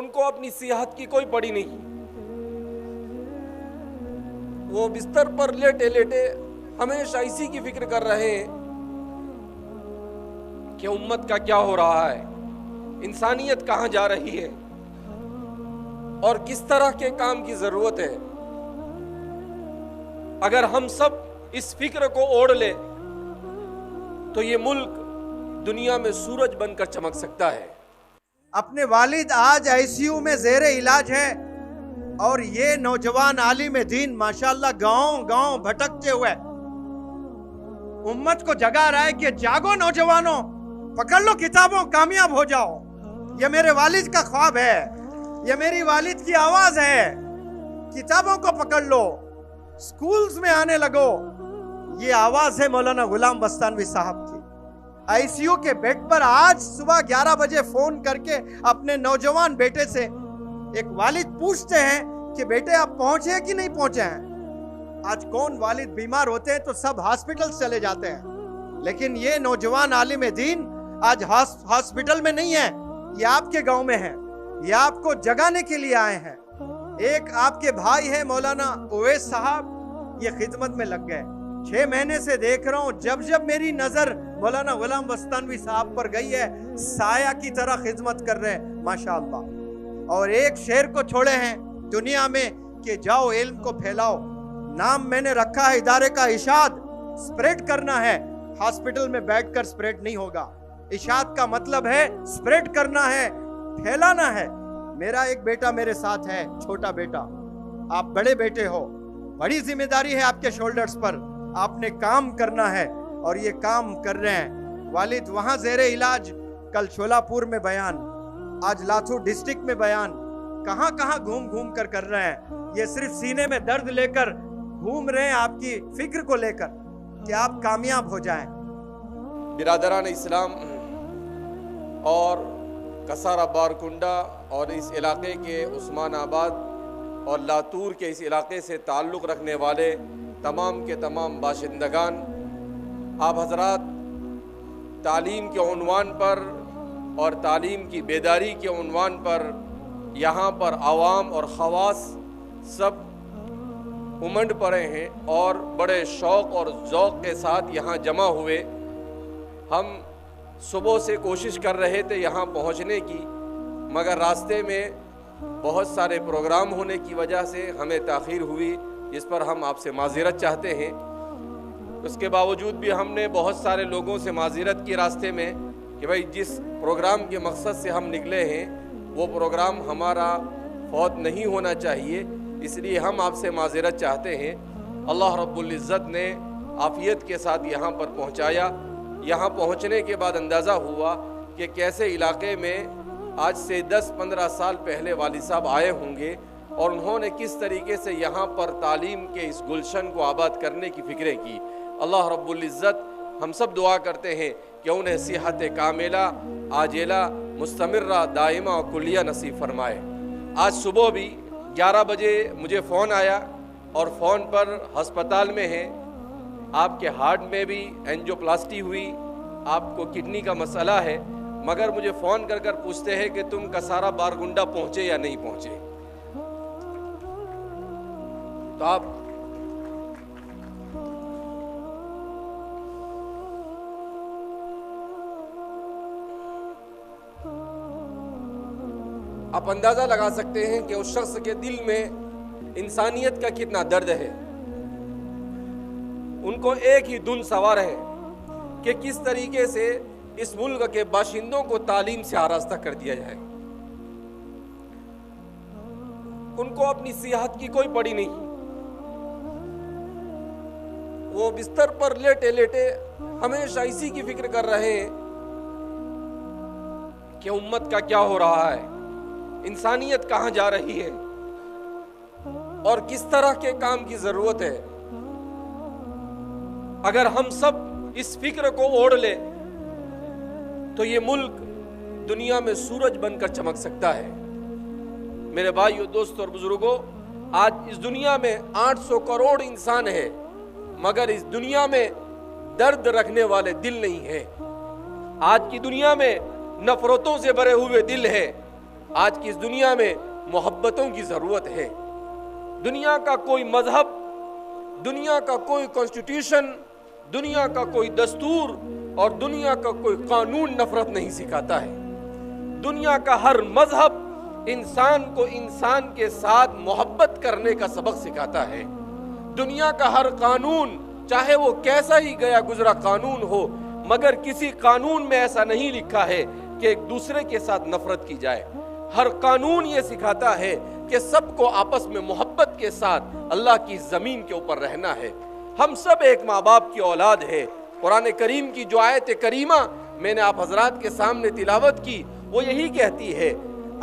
ان کو اپنی صحت کی کوئی پڑی نہیں. وہ بستر پر لیٹے لیٹے ہمیشہ اسی کی فکر کر رہے ہیں کہ امت کا کیا ہو رہا ہے, انسانیت کہاں جا رہی ہے اور کس طرح کے کام کی ضرورت ہے. اگر ہم سب اس فکر کو اوڑھ لے تو یہ ملک دنیا میں سورج بن کر چمک سکتا ہے. اپنے والد آج آئی سی یو میں زیر علاج ہے اور یہ نوجوان عالم دین ماشاءاللہ گاؤں گاؤں بھٹکتے ہوئے امت کو جگا رہا ہے کہ جاگو نوجوانوں, پکڑ لو کتابوں, کامیاب ہو جاؤ. یہ میرے والد کا خواب ہے, یہ میری والد کی آواز ہے. کتابوں کو پکڑ لو, سکولز میں آنے لگو. یہ آواز ہے مولانا غلام بستانوی صاحب کی. آئی سی یو کے بیڈ پر آج صبح 11 بجے فون کر کے اپنے نوجوان بیٹے سے ایک والد پوچھتے ہیں کہ بیٹے آپ پہنچے کہ نہیں پہنچے ہیں. آج کون والد بیمار ہوتے ہیں تو سب ہاسپٹل چلے جاتے ہیں, لیکن یہ نوجوان عالم دین آج ہاسپٹل میں نہیں ہے, یہ آپ کے گاؤں میں ہے, یہ آپ کو جگانے کے لیے آئے ہیں. ایک آپ کے بھائی ہے مولانا اویس صاحب, یہ خدمت میں لگ گئے. 6 مہینے سے دیکھ رہا ہوں, جب میری نظر مولانا غلام بستانوی صاحب پر گئی ہے, سایہ کی طرح خدمت کر رہے ہیں ماشاءاللہ. اور ایک شعر کو چھوڑے ہیں دنیا میں کہ جاؤ علم کو پھیلاؤ. نام میں نے رکھا ہے ادارے کا اشاعت, سپریڈ کرنا ہے. ہاسپٹل میں بیٹھ کر سپریڈ نہیں ہوگا. اشاعت کا مطلب ہے سپریڈ کرنا ہے, پھیلانا ہے. میرا ایک بیٹا میرے ساتھ ہے, چھوٹا بیٹا. آپ بڑے بیٹے ہو, بڑی ذمہ داری ہے آپ کے شولڈرز پر. آپ نے کام کرنا ہے اور یہ کام کر رہے ہیں. والد وہاں زیر علاج, کل شولاپور میں بیان, آج لاتھور ڈسٹرکٹ میں بیان. کہاں کہاں گھوم کر رہے ہیں. یہ صرف سینے میں درد لے کر گھوم رہے ہیں آپ کی فکر کو لے کر کہ آپ کامیاب ہو جائیں. برادران اسلام اور کسارا بارکنڈا اور اس علاقے کے عثمان آباد اور لاتور کے اس علاقے سے تعلق رکھنے والے تمام کے تمام باشندگان, آپ حضرات تعلیم کے عنوان پر اور تعلیم کی بیداری کے عنوان پر یہاں پر عوام اور خواص سب امنڈ پڑے ہیں اور بڑے شوق اور ذوق کے ساتھ یہاں جمع ہوئے. ہم صبح سے کوشش کر رہے تھے یہاں پہنچنے کی, مگر راستے میں بہت سارے پروگرام ہونے کی وجہ سے ہمیں تاخیر ہوئی, جس پر ہم آپ سے معذرت چاہتے ہیں. اس کے باوجود بھی ہم نے بہت سارے لوگوں سے معذرت کی راستے میں کہ بھائی جس پروگرام کے مقصد سے ہم نکلے ہیں وہ پروگرام ہمارا فوت نہیں ہونا چاہیے, اس لیے ہم آپ سے معذرت چاہتے ہیں. اللہ رب العزت نے عافیت کے ساتھ یہاں پر پہنچایا. یہاں پہنچنے کے بعد اندازہ ہوا کہ کیسے علاقے میں آج سے 10-15 سال پہلے والد صاحب آئے ہوں گے اور انہوں نے کس طریقے سے یہاں پر تعلیم کے اس گلشن کو آباد کرنے کی فکریں کی. اللہ رب العزت ہم سب دعا کرتے ہیں کہ انہیں صحت کاملہ, عاجلہ, مستمرہ, دائمہ اور کلیہ نصیب فرمائے. آج صبح بھی 11 بجے مجھے فون آیا اور فون پر ہسپتال میں ہیں, آپ کے ہارٹ میں بھی اینجیوپلاسٹی ہوئی, آپ کو کڈنی کا مسئلہ ہے, مگر مجھے فون کر پوچھتے ہیں کہ تم کسارا بارکنڈا پہنچے یا نہیں پہنچے. تو آپ اندازہ لگا سکتے ہیں کہ اس شخص کے دل میں انسانیت کا کتنا درد ہے. ان کو ایک ہی دھن سوار ہے کہ کس طریقے سے اس ملک کے باشندوں کو تعلیم سے آراستہ کر دیا جائے. ان کو اپنی صحت کی کوئی پڑی نہیں. وہ بستر پر لیٹے لیٹے ہمیشہ اسی کی فکر کر رہے ہیں کہ امت کا کیا ہو رہا ہے, انسانیت کہاں جا رہی ہے اور کس طرح کے کام کی ضرورت ہے. اگر ہم سب اس فکر کو اوڑھ لے تو یہ ملک دنیا میں سورج بن کر چمک سکتا ہے. میرے بھائیو, دوستو اور بزرگوں, آج اس دنیا میں 800 کروڑ انسان ہے, مگر اس دنیا میں درد رکھنے والے دل نہیں ہیں. آج کی دنیا میں نفرتوں سے بھرے ہوئے دل ہے, آج کی اس دنیا میں محبتوں کی ضرورت ہے. دنیا کا کوئی مذہب، دنیا کا کوئی کانسٹیٹیوشن، دنیا کا کوئی دستور اور دنیا کا کوئی قانون نفرت نہیں سکھاتا ہے. دنیا کا ہر مذہب انسان کو انسان کے ساتھ محبت کرنے کا سبق سکھاتا ہے. دنیا کا ہر قانون، چاہے وہ کیسا ہی گیا گزرا قانون ہو، مگر کسی قانون میں ایسا نہیں لکھا ہے کہ ایک دوسرے کے ساتھ نفرت کی جائے. ہر قانون یہ سکھاتا ہے کہ سب کو آپس میں محبت کے ساتھ اللہ کی زمین کے اوپر رہنا ہے. ہم سب ایک ماں باپ کی اولاد ہے. قرآن کریم کی جو آیت کریمہ میں نے آپ حضرات کے سامنے تلاوت کی وہ یہی کہتی ہے.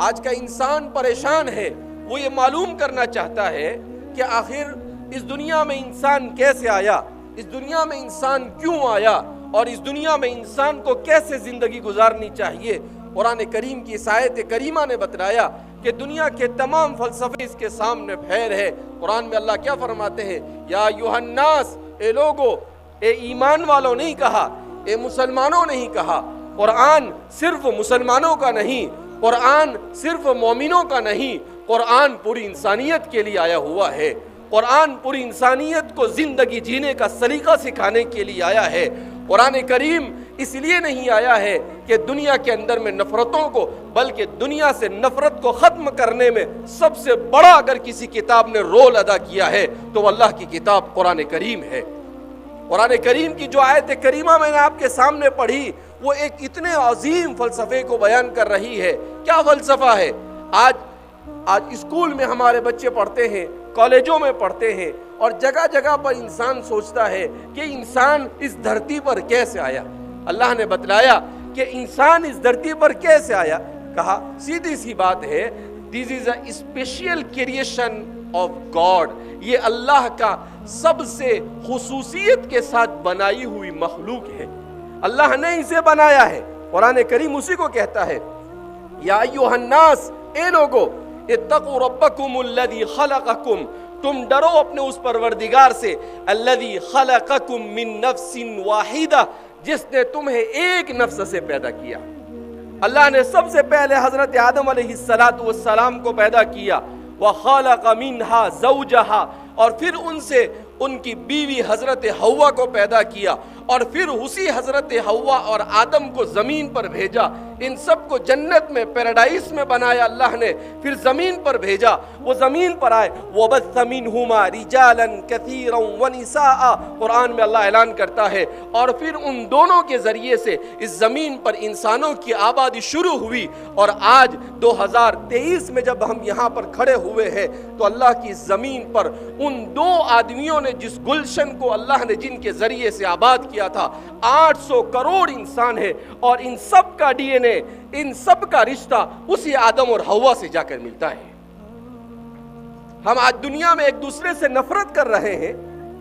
آج کا انسان پریشان ہے، وہ یہ معلوم کرنا چاہتا ہے کہ آخر اس دنیا میں انسان کیسے آیا، اس دنیا میں انسان کیوں آیا اور اس دنیا میں انسان کو کیسے زندگی گزارنی چاہیے. قرآن کریم کی اس آیت کریمہ نے بتلایا کہ دنیا کے تمام فلسفے اس کے سامنے پھیل ہے. قرآن میں اللہ کیا فرماتے ہیں؟ یا ایھا الناس، اے لوگو، اے ایمان والوں نہیں کہا، اے مسلمانوں نہیں کہا. قرآن صرف مسلمانوں کا نہیں، قرآن صرف مومنوں کا نہیں، قرآن پوری انسانیت کے لیے آیا ہوا ہے. قرآن پوری انسانیت کو زندگی جینے کا سلیقہ سکھانے کے لیے آیا ہے. قرآن کریم اس لیے نہیں آیا ہے کہ دنیا کے اندر میں نفرتوں کو، بلکہ دنیا سے نفرت کو ختم کرنے میں سب سے بڑا اگر کسی کتاب نے رول ادا کیا ہے تو وہ اللہ کی کتاب قرآن کریم ہے. قرآن کریم کی جو آیت کریمہ میں نے آپ کے سامنے پڑھی وہ ایک اتنے عظیم فلسفے کو بیان کر رہی ہے. کیا فلسفہ ہے؟ آج اسکول میں ہمارے بچے پڑھتے ہیں، کالجوں میں پڑھتے ہیں، اور جگہ جگہ پر انسان سوچتا ہے کہ انسان اس دھرتی پر کیسے آیا. اللہ نے بتلایا کہ انسان اس دھرتی پر کیسے آیا. کہا سیدھی سی بات ہے، this is a special creation of God. یہ اللہ کا سب سے خصوصیت کے ساتھ بنائی ہوئی مخلوق ہے. اللہ نے اسے بنایا ہے. قرآن کریم اسی کو کہتا ہے، یا ایھا الناس، اے لوگو، اتقوا ربکم الذی خلقکم، تم ڈرو اپنے اس پروردگار سے، الذی خلقکم من نفس واحدہ، جس نے تمہیں ایک نفس سے پیدا کیا. اللہ نے سب سے پہلے حضرت آدم علیہ السلام کو پیدا کیا. وَخَلَقَ مِنْهَا زَوْجَهَا، اور پھر ان سے ان کی بیوی حضرت حوا کو پیدا کیا، اور پھر اسی حضرت حوا اور آدم کو زمین پر بھیجا. ان سب کو جنت میں، پیراڈائز میں بنایا اللہ نے، پھر زمین پر بھیجا. وہ زمین پر آئے. وَبَثَّ مِنْهُمَا رِجَالًا كَثِيرًا وَنِسَاءً، قرآن میں اللہ اعلان کرتا ہے، اور پھر ان دونوں کے ذریعے سے اس زمین پر انسانوں کی آبادی شروع ہوئی. اور آج 2023 میں جب ہم یہاں پر کھڑے ہوئے ہیں تو اللہ کی زمین پر ان دو آدمیوں نے جس گلشن کو اللہ نے جن کے ذریعے سے آباد کیا تھا، 800 کروڑ انسان ہے، اور ان سب کا ڈی این اے، ان سب کا رشتہ اسی آدم اور حوا سے جا کر ملتا ہے. ہم آج دنیا میں ایک دوسرے سے نفرت کر رہے ہیں.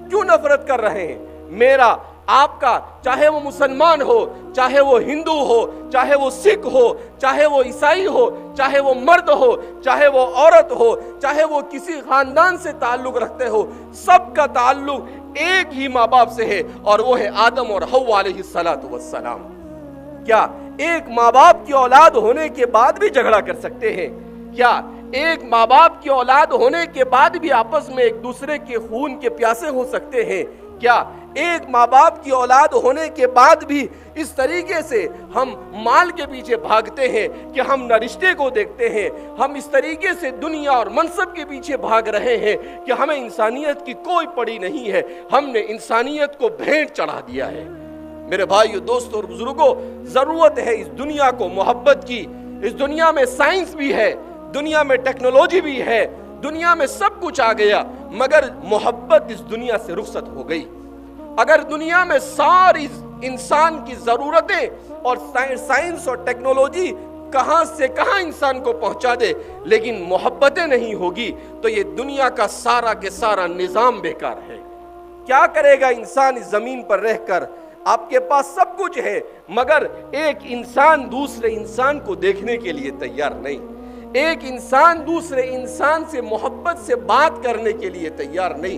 کیوں نفرت کر رہے ہیں؟ میرا، آپ کا، چاہے وہ مسلمان ہو، چاہے وہ ہندو ہو، چاہے وہ سکھ ہو، چاہے وہ عیسائی ہو، چاہے وہ مرد ہو، چاہے وہ عورت ہو، چاہے وہ کسی خاندان سے تعلق رکھتے ہو، سب کا تعلق ایک ہی ماں باپ سے ہے، اور وہ ہے آدم اور حوا علیہ السلام. کیا ایک ماں باپ کی اولاد ہونے کے بعد بھی جھگڑا کر سکتے ہیں؟ کیا ایک ماں باپ کی اولاد ہونے کے بعد بھی آپس میں ایک دوسرے کے خون کے پیاسے ہو سکتے ہیں؟ کیا ایک ماں باپ کی اولاد ہونے کے بعد بھی اس طریقے سے ہم مال کے پیچھے بھاگتے ہیں کہ ہم نہ رشتے کو دیکھتے ہیں؟ ہم اس طریقے سے دنیا اور منصب کے پیچھے بھاگ رہے ہیں کہ ہمیں انسانیت کی کوئی پڑی نہیں ہے، ہم نے انسانیت کو بھینٹ چڑھا دیا ہے. میرے بھائیو، دوستو اور بزرگوں، ضرورت ہے اس دنیا کو محبت کی. اس دنیا میں سائنس بھی ہے، دنیا میں ٹیکنالوجی بھی ہے، دنیا میں سب کچھ آ گیا، مگر محبت اس دنیا سے رخصت ہو گئی. اگر دنیا میں ساری انسان کی ضرورتیں اور سائنس اور ٹیکنالوجی کہاں سے کہاں انسان کو پہنچا دے، لیکن محبتیں نہیں ہوگی تو یہ دنیا کا سارا کے سارا نظام بیکار ہے. کیا کرے گا انسان اس زمین پر رہ کر؟ آپ کے پاس سب کچھ ہے، مگر ایک انسان دوسرے انسان کو دیکھنے کے لیے تیار نہیں. ایک انسان دوسرے انسان سے محبت سے بات کرنے کے لیے تیار نہیں.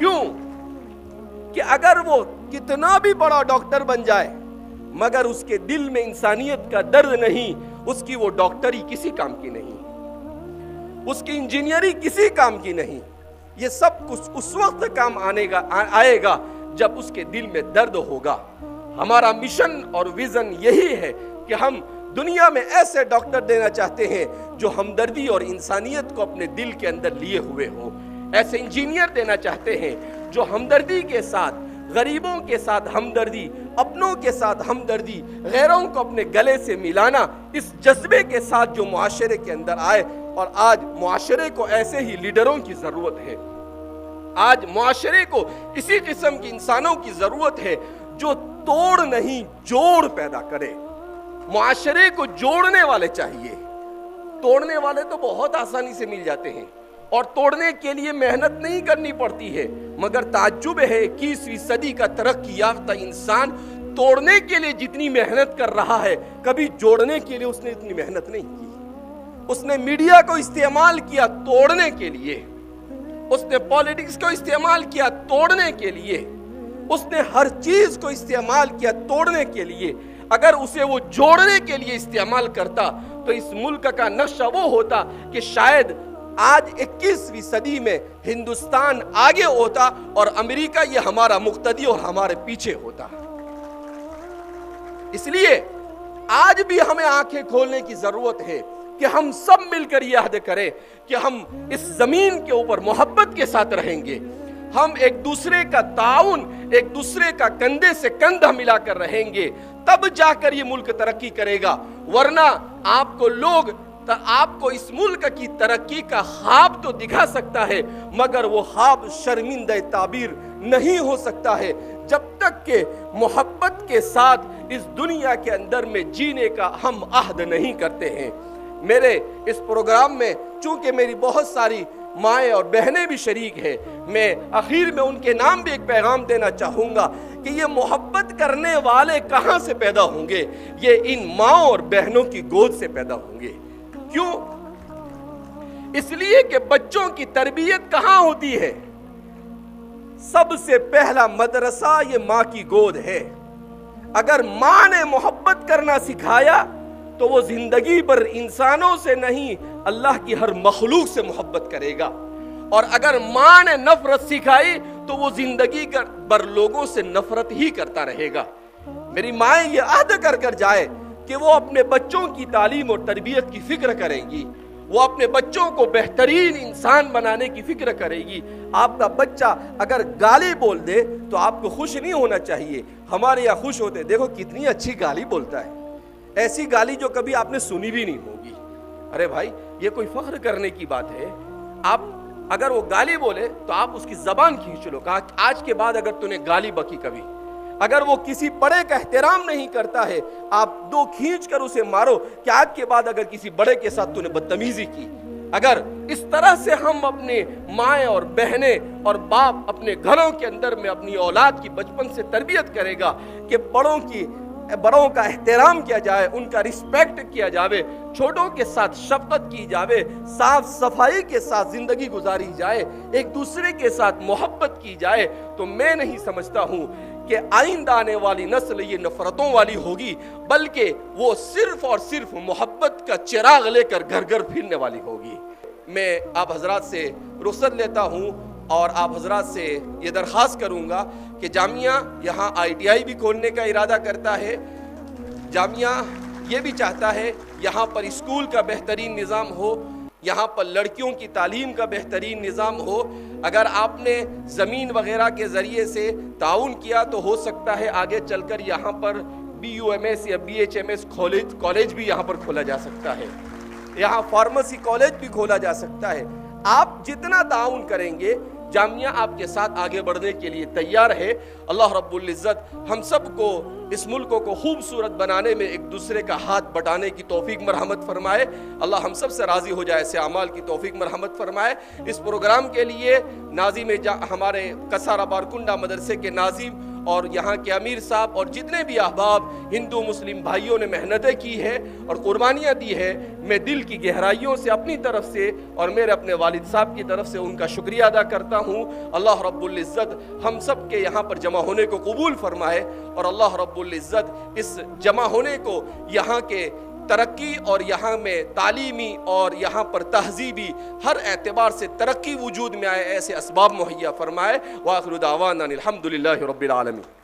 کیوں کہ اگر وہ کتنا بھی بڑا ڈاکٹر بن جائے مگر اس کے دل میں انسانیت کا درد نہیں، اس کی وہ ڈاکٹری کسی کام کی نہیں، اس کی انجینئری کسی کام کی نہیں۔ یہ سب کچھ اس وقت کام آئے گا جب اس کے دل میں درد ہوگا۔ ہمارا مشن اور ویژن یہی ہے کہ ہم دنیا میں ایسے ڈاکٹر دینا چاہتے ہیں جو ہمدردی اور انسانیت کو اپنے دل کے اندر لیے ہوئے ہوں، ایسے انجینئر دینا چاہتے ہیں جو ہمدردی کے ساتھ، غریبوں کے ساتھ ہمدردی، اپنوں کے ساتھ ہمدردی، غیروں کو اپنے گلے سے ملانا، اس جذبے کے ساتھ جو معاشرے کے اندر آئے۔ اور آج معاشرے کو ایسے ہی لیڈروں کی ضرورت ہے، آج معاشرے کو اسی قسم کی انسانوں کی ضرورت ہے جو توڑ نہیں جوڑ پیدا کرے۔ معاشرے کو جوڑنے والے چاہیے، توڑنے والے تو بہت آسانی سے مل جاتے ہیں اور توڑنے کے لیے محنت نہیں کرنی پڑتی ہے، مگر تعجب ہے 21ویں صدی کا ترقی یافتہ انسان توڑنے کے لیے جتنی محنت کر رہا ہے کبھی جوڑنے کے لیے اس نے اتنی محنت نہیں کی۔ اس نے میڈیا کو استعمال کیا توڑنے کے لیے، اس نے پالیٹکس کو استعمال کیا توڑنے کے لیے، اس نے ہر چیز کو استعمال کیا توڑنے کے لیے۔ اگر اسے وہ جوڑنے کے لیے استعمال کرتا تو اس ملک کا نقشہ وہ ہوتا کہ شاید آج 21ویں صدی میں ہندوستان آگے ہوتا اور امریکہ یہ ہمارا مقتدی اور ہمارے پیچھے ہوتا۔ اس لیے آج بھی ہمیں آنکھیں کھولنے کی ضرورت ہے کہ ہم سب مل کر یہ عہد کریں کہ ہم اس زمین کے اوپر محبت کے ساتھ رہیں گے، ہم ایک دوسرے کا تعاون، ایک دوسرے کا کندھے سے کندھا ملا کر رہیں گے، تب جا کر یہ ملک ترقی کرے گا۔ ورنہ آپ کو اس ملک کی ترقی کا خواب تو دکھا سکتا ہے مگر وہ خواب شرمندہ تعبیر نہیں ہو سکتا ہے جب تک کہ محبت کے ساتھ اس دنیا کے اندر میں جینے کا ہم عہد نہیں کرتے ہیں۔ میرے اس پروگرام میں چونکہ میری بہت ساری مائیں اور بہنیں بھی شریک ہیں، میں آخر میں ان کے نام بھی ایک پیغام دینا چاہوں گا کہ یہ محبت کرنے والے کہاں سے پیدا ہوں گے؟ یہ ان ماں اور بہنوں کی گود سے پیدا ہوں گے۔ کیوں؟ اس لیے کہ بچوں کی تربیت کہاں ہوتی ہے؟ سب سے پہلا مدرسہ یہ ماں کی گود ہے۔ اگر ماں نے محبت کرنا سکھایا تو وہ زندگی پر انسانوں سے نہیں اللہ کی ہر مخلوق سے محبت کرے گا، اور اگر ماں نے نفرت سکھائی تو وہ زندگی پر لوگوں سے نفرت ہی کرتا رہے گا۔ میری مائیں یہ عہد کر کر جائے کہ وہ اپنے بچوں کی تعلیم اور تربیت کی فکر کریں گی، وہ اپنے بچوں کو بہترین انسان بنانے کی فکر کرے گی۔ آپ کا بچہ اگر گالی بول دے تو آپ کو خوش نہیں ہونا چاہیے، ہمارے یہاں خوش ہوتے، دیکھو کتنی اچھی گالی بولتا ہے، ایسی گالی جو کبھی آپ نے سنی بھی نہیں ہوگی۔ ارے بھائی یہ کوئی فخر کرنے کی بات ہے؟ آپ اگر وہ گالی بولے تو آپ اس کی زبان کھینچ لو، کہا آج کے بعد اگر تو نے گالی بکی کبھی، اگر وہ کسی بڑے کا احترام نہیں کرتا ہے آپ دو کھینچ کر اسے مارو کہ آج کے بعد اگر کسی بڑے کے ساتھ تو نے بدتمیزی کی۔ اگر اس طرح سے ہم اپنے مائیں اور بہنیں اور باپ اپنے گھروں کے اندر میں اپنی اولاد کی بچپن سے تربیت کرے گا کہ بڑوں کا احترام کیا جائے، ان کا رسپیکٹ کیا جائے، چھوٹوں کے ساتھ شفقت کی جائے، صاف صفائی کے ساتھ زندگی گزاری جائے، ایک دوسرے کے ساتھ محبت کی جائے، تو میں نہیں سمجھتا ہوں کہ آئندہ آنے والی نسل یہ نفرتوں والی ہوگی، بلکہ وہ صرف اور صرف محبت کا چراغ لے کر گھر گھر پھرنے والی ہوگی۔ میں آپ حضرات سے رخصت لیتا ہوں اور آپ حضرات سے یہ درخواست کروں گا کہ جامعہ یہاں ITI بھی کھولنے کا ارادہ کرتا ہے، جامعہ یہ بھی چاہتا ہے یہاں پر اسکول کا بہترین نظام ہو، یہاں پر لڑکیوں کی تعلیم کا بہترین نظام ہو۔ اگر آپ نے زمین وغیرہ کے ذریعے سے تعاون کیا تو ہو سکتا ہے آگے چل کر یہاں پر BUMS یا BHMS کالج بھی یہاں پر کھولا جا سکتا ہے، یہاں فارمیسی کالج بھی کھولا جا سکتا ہے۔ آپ جتنا تعاون کریں گے جامعہ آپ کے ساتھ آگے بڑھنے کے لیے تیار ہے۔ اللہ رب العزت ہم سب کو اس ملک کو خوبصورت بنانے میں ایک دوسرے کا ہاتھ بٹانے کی توفیق مرحمت فرمائے۔ اللہ ہم سب سے راضی ہو جائے، ایسے اعمال کی توفیق مرحمت فرمائے۔ اس پروگرام کے لیے ناظم ہمارے کسارا بارکنڈا مدرسے کے ناظم اور یہاں کے امیر صاحب اور جتنے بھی احباب ہندو مسلم بھائیوں نے محنتیں کی ہے اور قربانیاں دی ہے، میں دل کی گہرائیوں سے اپنی طرف سے اور میرے اپنے والد صاحب کی طرف سے ان کا شکریہ ادا کرتا ہوں۔ اللہ رب العزت ہم سب کے یہاں پر جمع ہونے کو قبول فرمائے، اور اللہ رب العزت اس جمع ہونے کو یہاں کے ترقی اور یہاں میں تعلیمی اور یہاں پر تہذیبی ہر اعتبار سے ترقی وجود میں آئے، ایسے اسباب مہیا فرمائے۔ وآخر دعوانا الحمدللہ رب العالمین۔